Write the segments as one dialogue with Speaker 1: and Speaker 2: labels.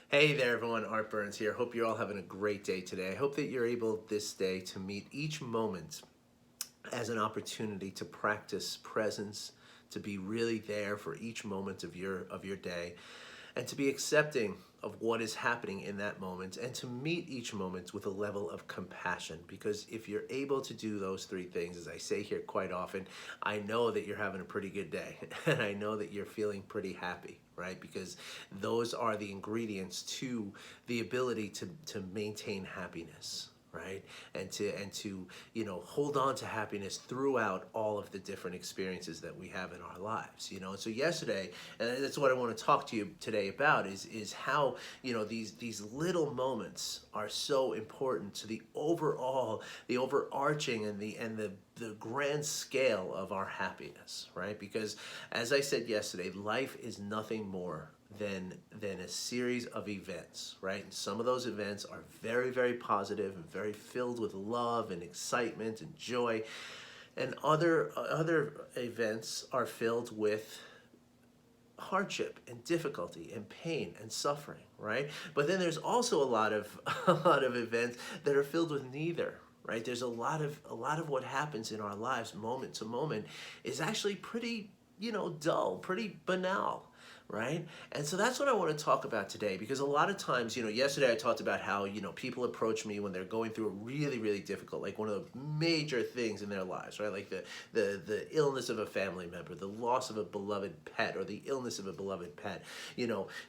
Speaker 1: Hey there everyone, Art Burns here. Hope you're all having a great day today. I hope that you're able this day to meet each moment as an opportunity to practice presence, to be really there for each moment of your day, and to be accepting of what is happening in that moment, and to meet each moment with a level of compassion. Because if you're able to do those three things, as I say here quite often, I know that you're having a pretty good day, and I know that you're feeling pretty happy, right? Because those are the ingredients to the ability to maintain happiness, right? And to hold on to happiness throughout all of the different experiences that we have in our lives. And so yesterday, and that's what I want to talk to you today about, is how these little moments are so important to the overarching and the grand scale of our happiness, right? Because as I said yesterday, life is nothing more than a series of events, right? And some of those events are very, very positive and very filled with love and excitement and joy, and other events are filled with hardship and difficulty and pain and suffering, right? But then there's also a lot of a lot of events that are filled with neither, right? There's a lot of what happens in our lives moment to moment is actually pretty, dull, pretty banal, right? And so that's what I want to talk about today, because a lot of times, yesterday I talked about how, people approach me when they're going through a really, really difficult, like one of the major things in their lives, right? Like the illness of a family member, the loss of a beloved pet, or the illness of a beloved pet,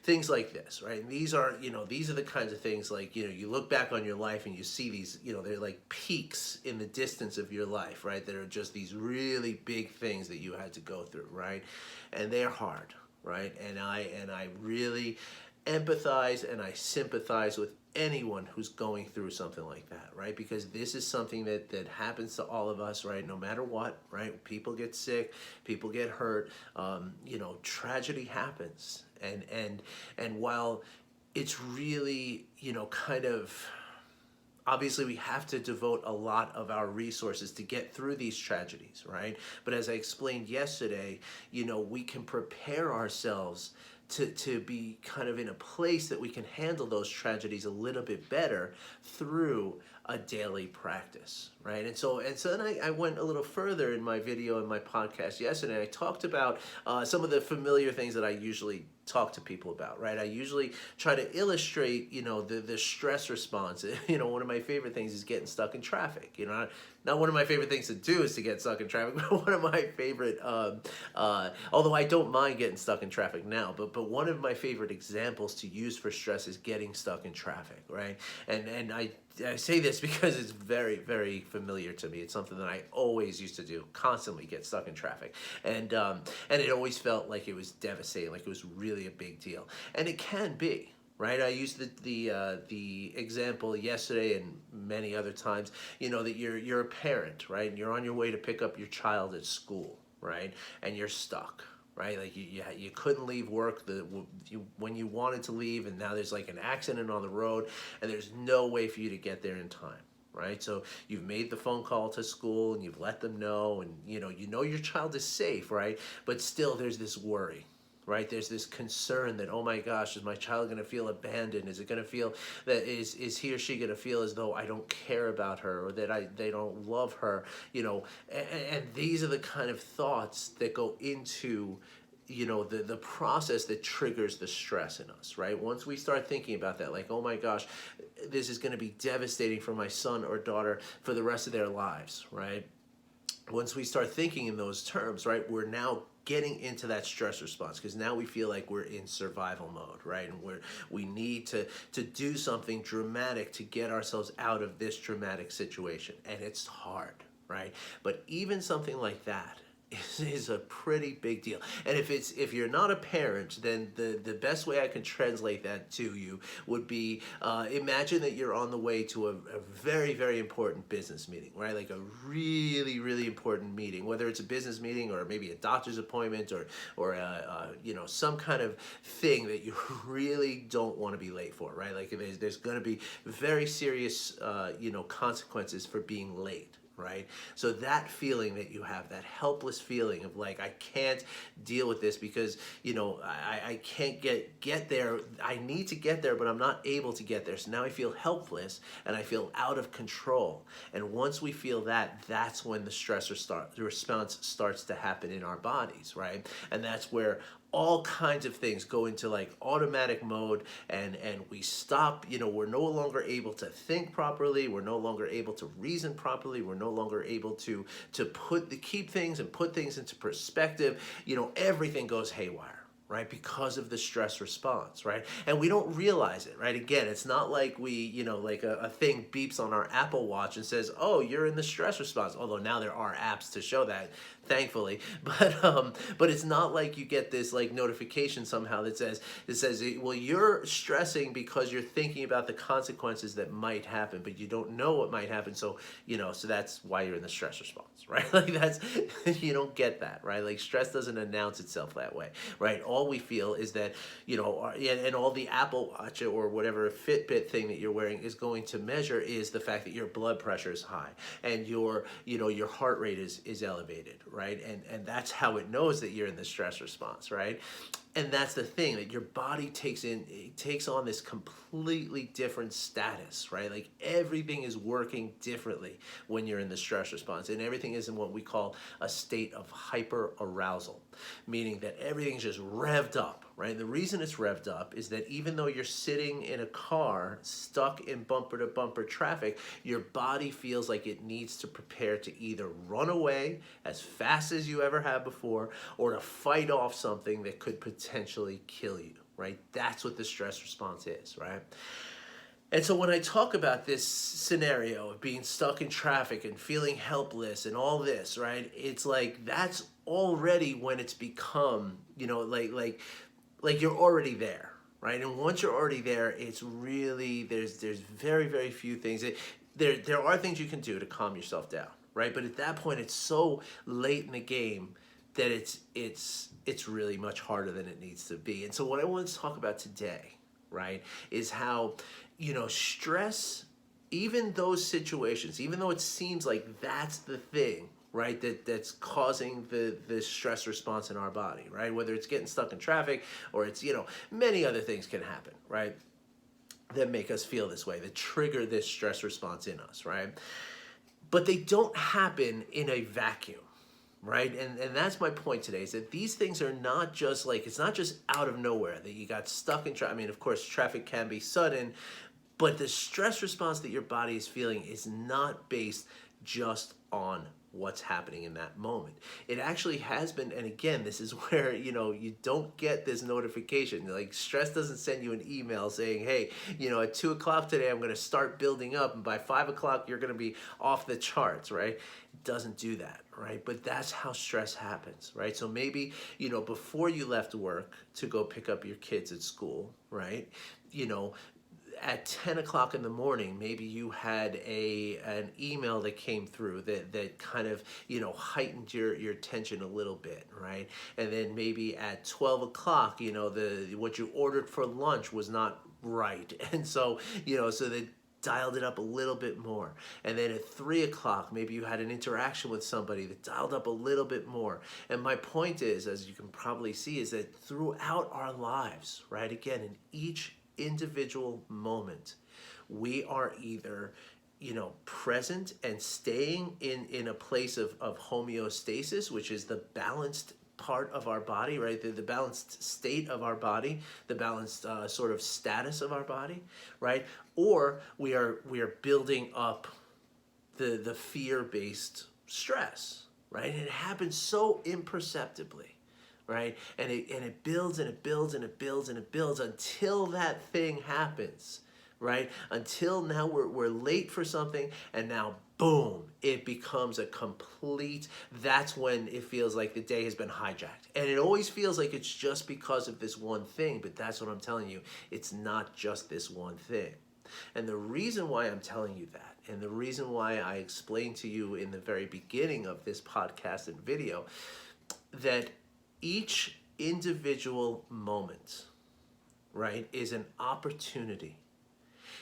Speaker 1: things like this, right? And these are the kinds of things, like, you look back on your life and you see these, they're like peaks in the distance of your life, right? That are just these really big things that you had to go through, right? And they're hard, right? And I really empathize and I sympathize with anyone who's going through something like that, right? Because this is something that happens to all of us, right? No matter what, right? People get sick, people get hurt, tragedy happens, and while it's really, kind of, obviously we have to devote a lot of our resources to get through these tragedies, right? But as I explained yesterday, we can prepare ourselves to be kind of in a place that we can handle those tragedies a little bit better through a daily practice, right? And so then I went a little further in my video and my podcast yesterday. I talked about some of the familiar things that I usually talk to people about, right? I usually try to illustrate, the stress response. One of my favorite things is getting stuck in traffic. Not one of my favorite things to do is to get stuck in traffic, but one of my favorite, although I don't mind getting stuck in traffic now, but one of my favorite examples to use for stress is getting stuck in traffic, right? And I say this because it's very, very familiar to me. It's something that I always used to do, constantly get stuck in traffic. And it always felt like it was devastating, like it was really a big deal. And it can be, right? I used the example yesterday and many other times, that you're a parent, right? And you're on your way to pick up your child at school, right? And you're stuck, right? Like you couldn't leave work when you wanted to leave, and now there's like an accident on the road, and there's no way for you to get there in time, right? So you've made the phone call to school and you've let them know, and you know your child is safe, right? But still there's this worry, right? There's this concern that, oh my gosh, is my child going to feel abandoned? Is it going to feel that is he or she going to feel as though I don't care about her, or that they don't love her? And these are the kind of thoughts that go into the process that triggers the stress in us, right? Once we start thinking about that, like, oh my gosh, this is going to be devastating for my son or daughter for the rest of their lives, right? Once we start thinking in those terms, right, we're now getting into that stress response, because now we feel like we're in survival mode, right? And we need to do something dramatic to get ourselves out of this dramatic situation, and it's hard, right? But even something like that is a pretty big deal. And if you're not a parent, then the best way I can translate that to you would be, imagine that you're on the way to a very, very important business meeting, right? Like a really, really important meeting, whether it's a business meeting or maybe a doctor's appointment, or some kind of thing that you really don't want to be late for, right? Like there's going to be very serious consequences for being late, right? So that feeling that you have, that helpless feeling of like, I can't deal with this because, I can't get there. I need to get there, but I'm not able to get there. So now I feel helpless and I feel out of control. And once we feel that, that's when the response starts to happen in our bodies, right? And that's where all kinds of things go into like automatic mode, and we stop. We're no longer able to think properly, we're no longer able to reason properly, we're no longer able to keep things and put things into perspective. Everything goes haywire, right? Because of the stress response, right? And we don't realize it, right? Again, it's not like we, like a thing beeps on our Apple Watch and says, oh, you're in the stress response. Although now there are apps to show that, thankfully. But it's not like you get this like notification somehow that says, well, you're stressing because you're thinking about the consequences that might happen, but you don't know what might happen. So, so that's why you're in the stress response, right? Like that's, you don't get that, right? Like stress doesn't announce itself that way, right? All we feel is that, and all the Apple Watch or whatever Fitbit thing that you're wearing is going to measure is the fact that your blood pressure is high and your heart rate is elevated, right? And that's how it knows that you're in the stress response, right? And that's the thing, that your body takes on this completely different status, right? Like everything is working differently when you're in the stress response, and everything is in what we call a state of hyperarousal, meaning that everything's just revved up, right? The reason it's revved up is that even though you're sitting in a car stuck in bumper to bumper traffic, your body feels like it needs to prepare to either run away as fast as you ever have before, or to fight off something that could potentially kill you, right? That's what the stress response is, right? And so when I talk about this scenario of being stuck in traffic and feeling helpless and all this, right? It's like that's already when it's become, like you're already there, right? And once you're already there, it's really there's very, very few things. There are things you can do to calm yourself down, right? But at that point, it's so late in the game that it's really much harder than it needs to be. And so what I want to talk about today, right, is how, stress, even those situations, even though it seems like that's the thing, right, that's causing the stress response in our body, right, whether it's getting stuck in traffic or it's, many other things can happen, right, that make us feel this way, that trigger this stress response in us, right? But they don't happen in a vacuum, right? And that's my point today, is that these things are not just like, it's not just out of nowhere that you got stuck in traffic. I mean, of course, traffic can be sudden, but the stress response that your body is feeling is not based just on what's happening in that moment. It actually has been, and again, this is where, you don't get this notification. Like stress doesn't send you an email saying, hey, at 2 o'clock today, I'm going to start building up, and by 5 o'clock, you're going to be off the charts, right? It doesn't do that, right? But that's how stress happens, right? So maybe, before you left work to go pick up your kids at school, right? At 10 o'clock in the morning, maybe you had an email that came through that kind of, heightened your tension a little bit, right? And then maybe at 12 o'clock, what you ordered for lunch was not right. And so, so they dialed it up a little bit more. And then at 3 o'clock, maybe you had an interaction with somebody that dialed up a little bit more. And my point is, as you can probably see, is that throughout our lives, right, again, in each individual moment, we are either present and staying in a place of homeostasis, which is the balanced part of our body, right? The balanced state of our body, the balanced sort of status of our body, right? Or we are building up the fear-based stress, right? And it happens so imperceptibly, right? And it builds and it builds and it builds and it builds until that thing happens, right? Until now we're late for something, and now boom, it becomes a complete, that's when it feels like the day has been hijacked. And it always feels like it's just because of this one thing, but that's what I'm telling you. It's not just this one thing. And the reason why I'm telling you that, and the reason why I explained to you in the very beginning of this podcast and video, that each individual moment, right, is an opportunity.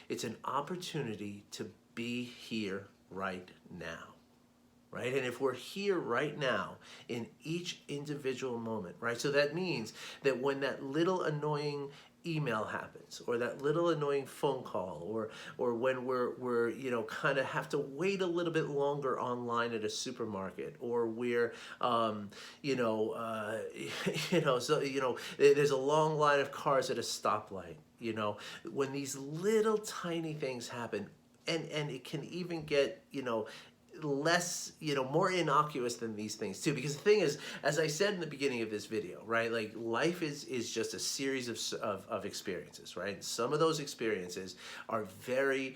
Speaker 1: It's an opportunity to be here right now, right? And if we're here right now in each individual moment, right? So that means that when that little annoying email happens, or that little annoying phone call, or when we're kind of have to wait a little bit longer online at a supermarket, or we're you know so there's a long line of cars at a stoplight, when these little tiny things happen, and it can even get less, more innocuous than these things too. Because the thing is, as I said in the beginning of this video, right, like life is just a series of experiences, right? And some of those experiences are very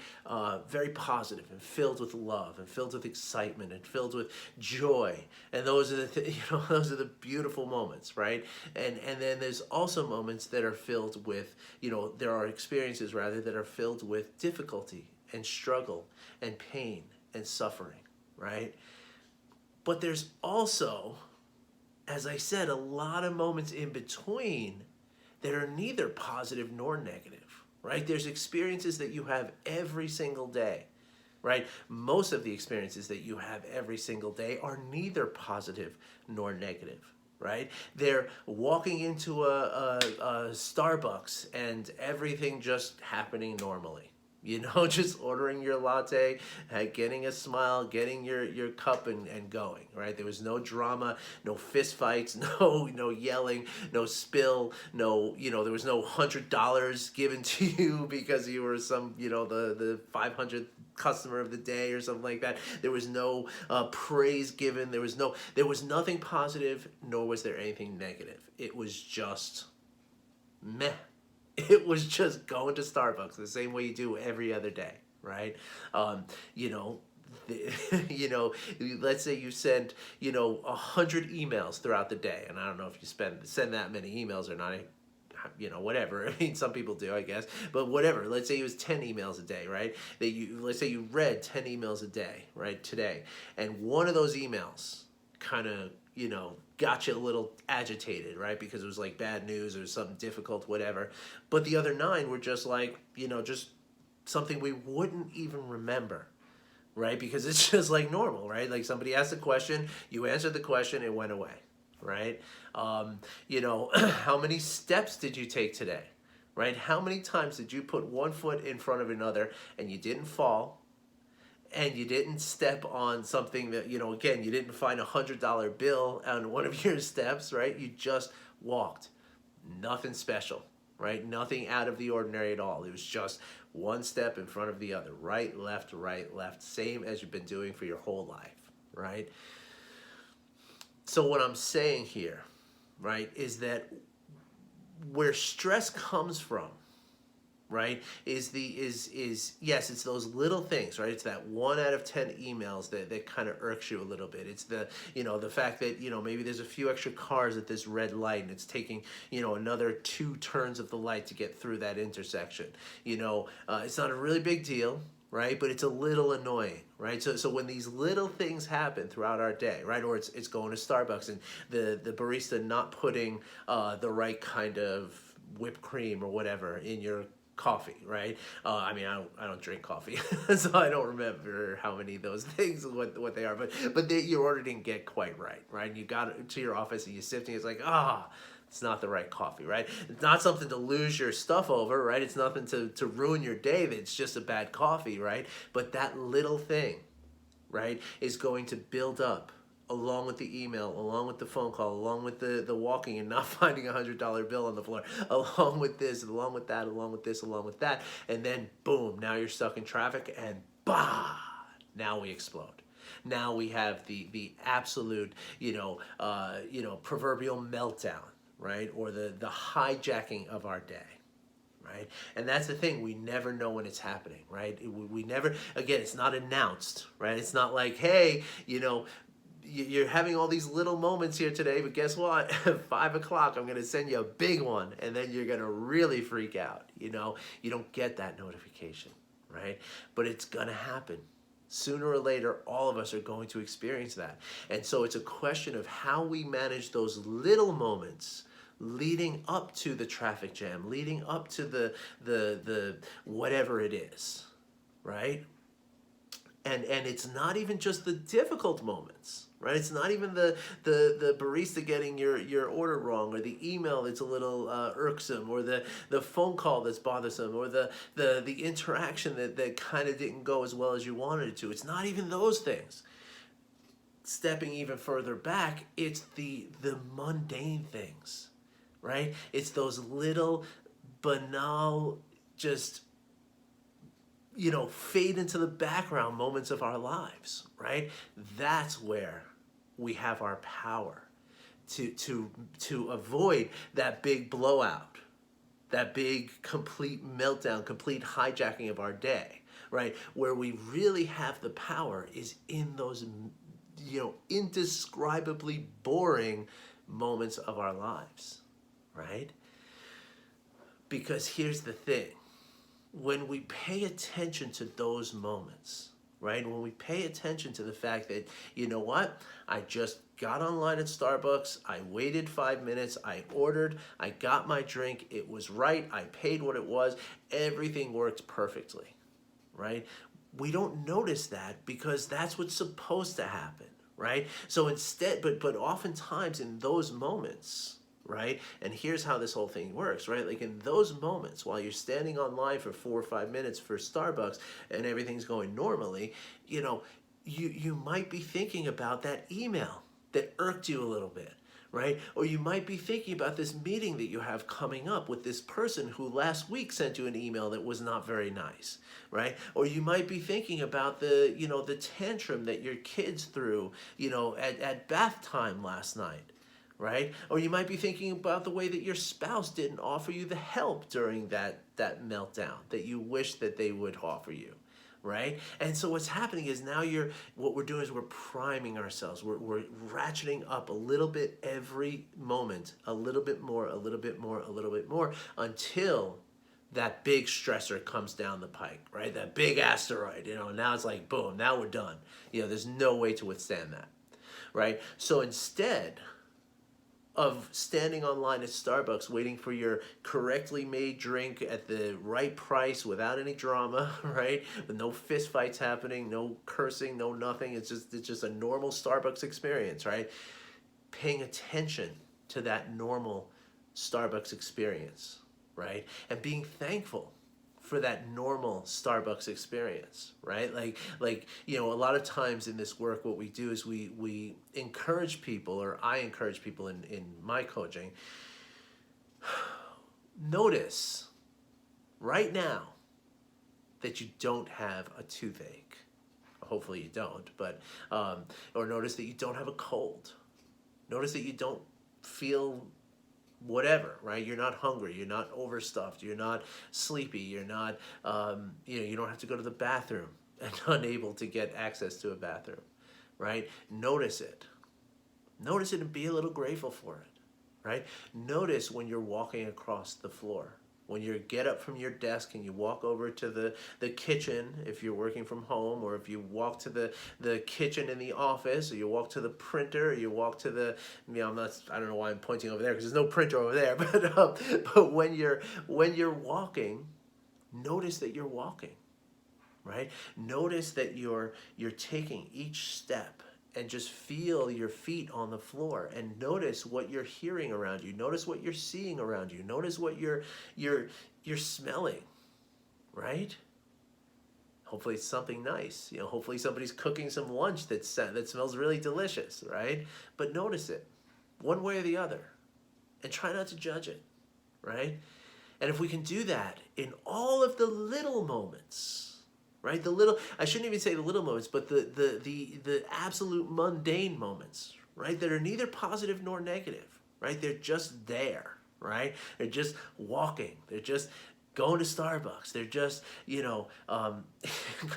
Speaker 1: very positive and filled with love and filled with excitement and filled with joy, and those are the those are the beautiful moments, right? And then there's also moments that are filled with, there are experiences rather that are filled with difficulty and struggle and pain and suffering, right? But there's also, as I said, a lot of moments in between that are neither positive nor negative, right? There's experiences that you have every single day, right? Most of the experiences that you have every single day are neither positive nor negative, right? They're walking into a Starbucks and everything just happening normally. Just ordering your latte, getting a smile, getting your cup and going, right? There was no drama, no fist fights, no yelling, no spill, there was no $100 given to you because you were some, the 500th customer of the day or something like that. There was no praise given. There was nothing positive, nor was there anything negative. It was just meh. It was just going to Starbucks the same way you do every other day, right? Let's say you send 100 emails throughout the day, and I don't know if you send that many emails or not. Whatever. I mean, some people do, I guess, but whatever. Let's say it was 10 emails a day, right? Let's say you read 10 emails a day, right, today, and one of those emails kind of got you a little agitated, right? Because it was like bad news or something difficult, whatever. But the other 9 were just like, just something we wouldn't even remember, right? Because it's just like normal, right? Like somebody asked a question, you answered the question, it went away, right? How many steps did you take today, right? How many times did you put one foot in front of another and you didn't fall? And you didn't step on something that, again, you didn't find $100 bill on one of your steps, right? You just walked. Nothing special, right? Nothing out of the ordinary at all. It was just one step in front of the other. Right, left, same as you've been doing for your whole life, right? So what I'm saying here, right, is that where stress comes from, right, is yes, it's those little things, right? It's that 1 out of 10 emails that kind of irks you a little bit. It's the the fact that maybe there's a few extra cars at this red light and it's taking another 2 turns of the light to get through that intersection. It's not a really big deal, right? But it's a little annoying, right? So when these little things happen throughout our day, right? Or it's going to Starbucks and the barista not putting the right kind of whipped cream or whatever in your coffee, right? I mean, I don't drink coffee, so I don't remember how many of those things, what they are, but your order didn't get quite right? And you got to your office and you're sifting, it's like, it's not the right coffee, right? It's not something to lose your stuff over, right? It's nothing to ruin your day, that it's just a bad coffee, right? But that little thing, right, is going to build up along with the email, along with the phone call, along with the walking and not finding $100 bill on the floor, along with this, along with that, along with this, along with that, and then boom, now you're stuck in traffic, and bah, now we explode. Now we have the absolute, proverbial meltdown, right? Or the hijacking of our day. Right? And that's the thing, we never know when it's happening, right? We never, again, it's not announced, right? It's not like, hey, you're having all these little moments here today, but guess what? At 5 o'clock, I'm going to send you a big one, and then you're going to really freak out. You don't get that notification, right? But it's going to happen. Sooner or later, all of us are going to experience that. And so it's a question of how we manage those little moments leading up to the traffic jam, leading up to the whatever it is, right? And it's not even just the difficult moments, right? It's not even the barista getting your order wrong, or the email that's a little irksome, or the phone call that's bothersome, or the interaction that kind of didn't go as well as you wanted it to. It's not even those things. Stepping even further back, it's the mundane things, right? It's those little banal, just fade into the background moments of our lives, right? That's where we have our power to avoid that big blowout, that big complete meltdown, complete hijacking of our day, right? Where we really have the power is in those, indescribably boring moments of our lives, right? Because here's the thing. When we pay attention to those moments, right? When we pay attention to the fact that, you know what? I just got online at Starbucks. I waited 5 minutes. I ordered. I got my drink. It was right. I paid what it was. Everything worked perfectly, right? We don't notice that because that's what's supposed to happen, right? So instead, but oftentimes in those moments, right? And here's how this whole thing works, right? Like in those moments while you're standing online for 4 or 5 minutes for Starbucks and everything's going normally, you might be thinking about that email that irked you a little bit, right? Or you might be thinking about this meeting that you have coming up with this person who last week sent you an email that was not very nice, right? Or you might be thinking about the tantrum that your kids threw, at bath time last night, right? Or you might be thinking about the way that your spouse didn't offer you the help during that meltdown that you wish that they would offer you, right? And so what's happening is now what we're doing is we're priming ourselves. We're ratcheting up a little bit every moment, a little bit more, a little bit more, a little bit more, until that big stressor comes down the pike, right? That big asteroid, now it's like, boom, now we're done. There's no way to withstand that, right? So instead of standing online at Starbucks waiting for your correctly made drink at the right price without any drama, right? With no fist fights happening, no cursing, no nothing. It's just a normal Starbucks experience, right? Paying attention to that normal Starbucks experience, right? And being thankful for that normal Starbucks experience, right? Like a lot of times in this work, what we do is we encourage people, or I encourage people in my coaching, notice right now that you don't have a toothache. Hopefully you don't, but or notice that you don't have a cold. Notice that you don't feel whatever, right? You're not hungry, you're not overstuffed, you're not sleepy, you're not, you don't have to go to the bathroom and unable to get access to a bathroom, right? Notice it and be a little grateful for it, right? Notice when you're walking across the floor, when you get up from your desk and you walk over to the kitchen, if you're working from home, or if you walk to the kitchen in the office, or you walk to the printer, or you walk to I don't know why I'm pointing over there because there's no printer over there, but when you're walking, notice that you're walking, right? Notice that you're taking each step, and just feel your feet on the floor, and notice what you're hearing around you. Notice what you're seeing around you. Notice what you're smelling, right? Hopefully it's something nice. Hopefully somebody's cooking some lunch that smells really delicious, right? But notice it, one way or the other, and try not to judge it, right? And if we can do that in all of the little moments, right? I shouldn't even say the little moments, but the absolute mundane moments, right? That are neither positive nor negative, right? They're just there, right? They're just walking. They're just going to Starbucks. They're just,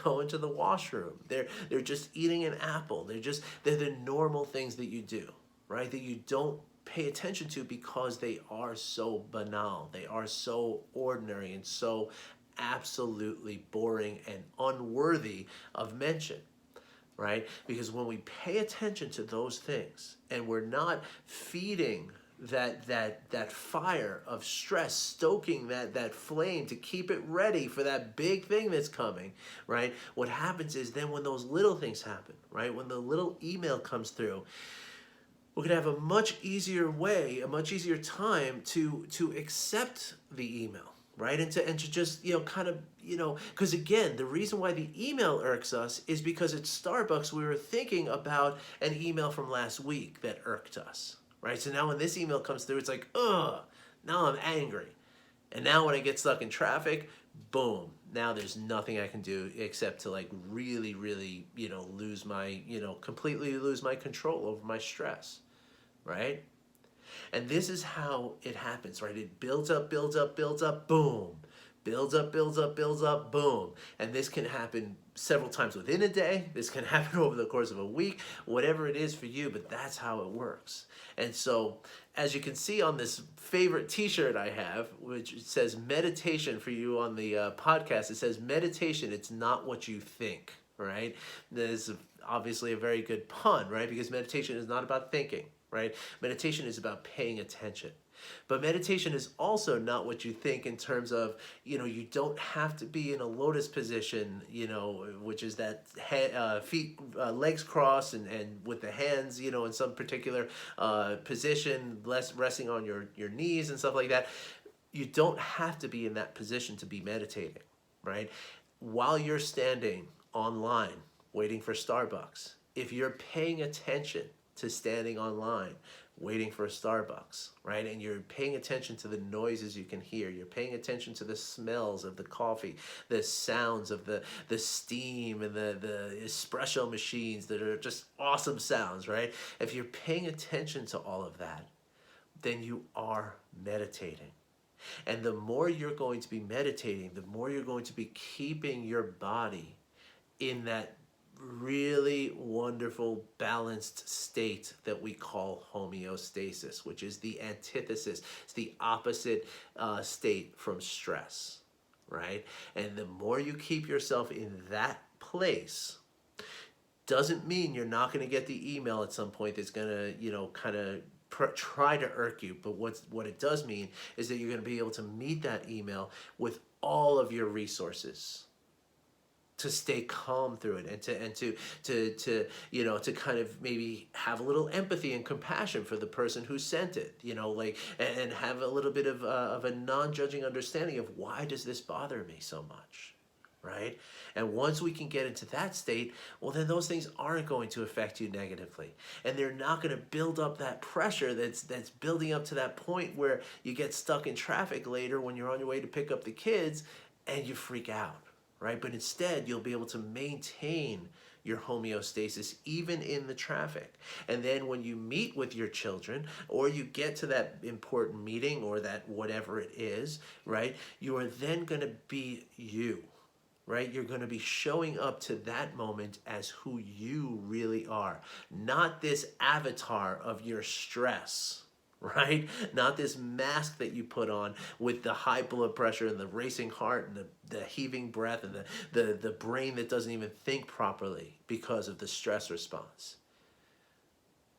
Speaker 1: going to the washroom. They're just eating an apple. They're the normal things that you do, right? That you don't pay attention to because they are so banal. They are so ordinary and so absolutely boring and unworthy of mention, right? Because when we pay attention to those things and we're not feeding that fire of stress, stoking that flame to keep it ready for that big thing that's coming, right? What happens is then when those little things happen, right? When the little email comes through, we're gonna have a much easier way, a much easier time to accept the email, right? And to just, kind of, because again, the reason why the email irks us is because at Starbucks we were thinking about an email from last week that irked us, right? So now when this email comes through, it's like, ugh, now I'm angry. And now when I get stuck in traffic, boom, now there's nothing I can do except to like really, really, lose my, completely lose my control over my stress, right? And this is how it happens, right? It builds up, builds up, builds up, boom. Builds up, builds up, builds up, boom. And this can happen several times within a day. This can happen over the course of a week, whatever it is for you, but that's how it works. And so, as you can see on this favorite t-shirt I have, which says meditation for you on the podcast, it says meditation, it's not what you think, right? That is obviously a very good pun, right? Because meditation is not about thinking, right? Meditation is about paying attention. But meditation is also not what you think in terms of, you don't have to be in a lotus position, which is that feet, legs crossed and with the hands, in some particular position, resting on your knees and stuff like that. You don't have to be in that position to be meditating, right? While you're standing online waiting for Starbucks, if you're paying attention to standing online waiting for a Starbucks, right? And you're paying attention to the noises you can hear. You're paying attention to the smells of the coffee, the sounds of the steam and the espresso machines that are just awesome sounds, right? If you're paying attention to all of that, then you are meditating. And the more you're going to be meditating, the more you're going to be keeping your body in that really wonderful balanced state that we call homeostasis, which is the antithesis. It's the opposite state from stress, right? And the more you keep yourself in that place, doesn't mean you're not going to get the email at some point that's going to, kind of try to irk you. But what it does mean is that you're going to be able to meet that email with all of your resources to stay calm through it, and to kind of maybe have a little empathy and compassion for the person who sent it, and have a little bit of a non-judging understanding of why does this bother me so much, right? And once we can get into that state, well, then those things aren't going to affect you negatively, and they're not going to build up that pressure that's building up to that point where you get stuck in traffic later when you're on your way to pick up the kids and you freak out. Right? But instead, you'll be able to maintain your homeostasis even in the traffic. And then when you meet with your children, or you get to that important meeting, or that whatever it is, right? You are then going to be you, right? You're going to be showing up to that moment as who you really are, not this avatar of your stress, right? Not this mask that you put on with the high blood pressure and the racing heart and the heaving breath and the brain that doesn't even think properly because of the stress response.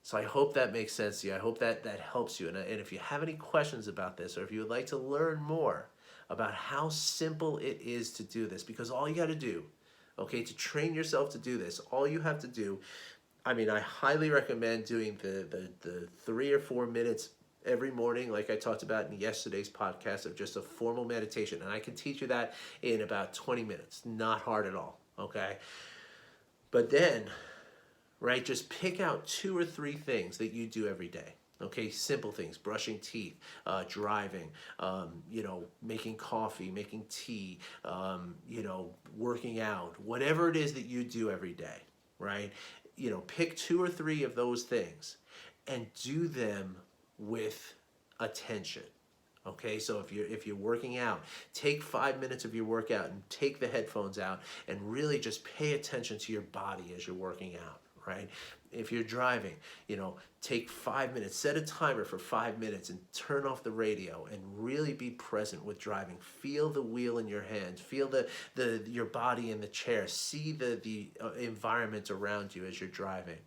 Speaker 1: So I hope that makes sense to you. I hope that helps you. And if you have any questions about this, or if you would like to learn more about how simple it is to do this, because all you got to do, okay, to train yourself to do this, all you have to do, I highly recommend doing the 3 or 4 minutes every morning, like I talked about in yesterday's podcast, of just a formal meditation. And I can teach you that in about 20 minutes. Not hard at all, okay? But then, right, just pick out 2 or 3 things that you do every day. Okay, simple things: brushing teeth, driving, making coffee, making tea, working out, whatever it is that you do every day, right? Pick 2 or 3 of those things and do them with attention. Okay, so if you're working out, take 5 minutes of your workout and take the headphones out and really just pay attention to your body as you're working out, right? If you're driving, take 5 minutes, set a timer for 5 minutes and turn off the radio and really be present with driving. Feel the wheel in your hands, feel your body in the chair, see the environment around you as you're driving,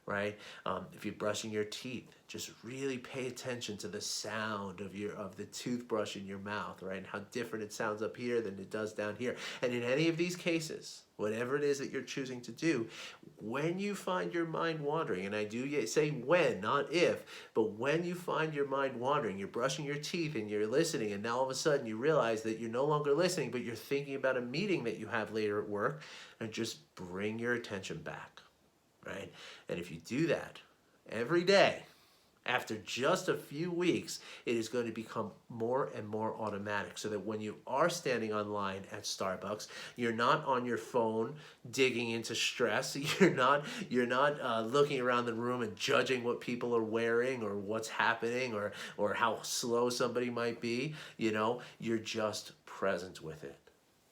Speaker 1: right? If you're brushing your teeth, just really pay attention to the sound of the toothbrush in your mouth, right? And how different it sounds up here than it does down here. And in any of these cases, whatever it is that you're choosing to do, when you find your mind wandering, and I do say when, not if, but when you find your mind wandering, you're brushing your teeth and you're listening, and now all of a sudden you realize that you're no longer listening, but you're thinking about a meeting that you have later at work, and just bring your attention back, right? And if you do that every day, after just a few weeks, it is going to become more and more automatic, so that when you are standing online at Starbucks, you're not on your phone digging into stress. You're not looking around the room and judging what people are wearing or what's happening or how slow somebody might be. You're just present with it.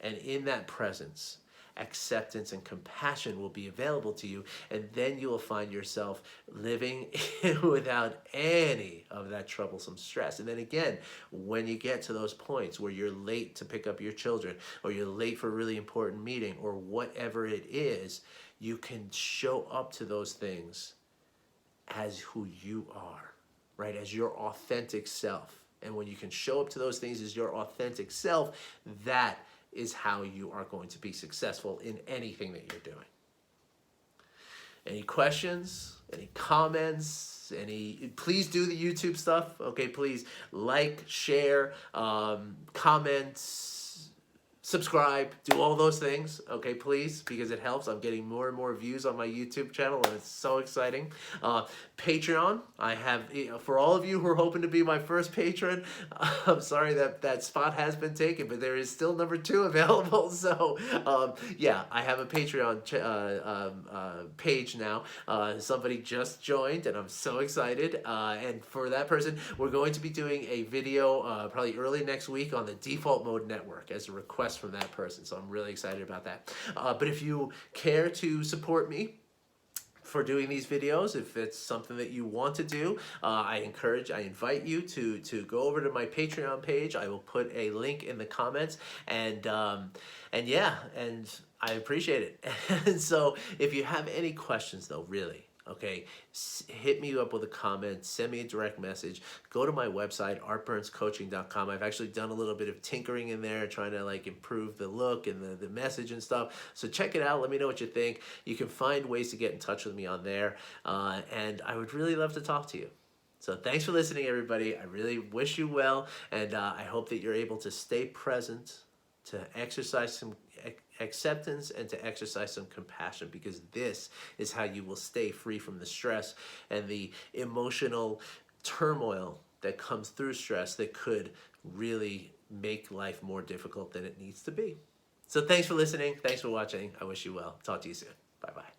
Speaker 1: And in that presence, acceptance and compassion will be available to you, and then you will find yourself living without any of that troublesome stress. And then again, when you get to those points where you're late to pick up your children, or you're late for a really important meeting, or whatever it is, you can show up to those things as who you are, right? As your authentic self. And when you can show up to those things as your authentic self, that is how you are going to be successful in anything that you're doing. Any questions? Any comments? Please do the YouTube stuff. Okay, please like, share, comment, subscribe, do all those things, okay, please, because it helps. I'm getting more and more views on my YouTube channel, and it's so exciting. Patreon, I have, for all of you who are hoping to be my first patron, I'm sorry that spot has been taken, but there is still number 2 available. So, yeah, I have a Patreon page now. Somebody just joined, and I'm so excited. And for that person, we're going to be doing a video probably early next week on the default mode network as a request from that person. So I'm really excited about that. But if you care to support me for doing these videos, if it's something that you want to do, I invite you to go over to my Patreon page. I will put a link in the comments, and yeah, and I appreciate it. And so if you have any questions though, really, okay, hit me up with a comment, send me a direct message, go to my website, artburnscoaching.com. I've actually done a little bit of tinkering in there, trying to improve the look and the message and stuff. So check it out, let me know what you think. You can find ways to get in touch with me on there, and I would really love to talk to you. So thanks for listening, everybody. I really wish you well, and I hope that you're able to stay present, to exercise some acceptance, and to exercise some compassion, because this is how you will stay free from the stress and the emotional turmoil that comes through stress that could really make life more difficult than it needs to be. So thanks for listening. Thanks for watching. I wish you well. Talk to you soon. Bye-bye.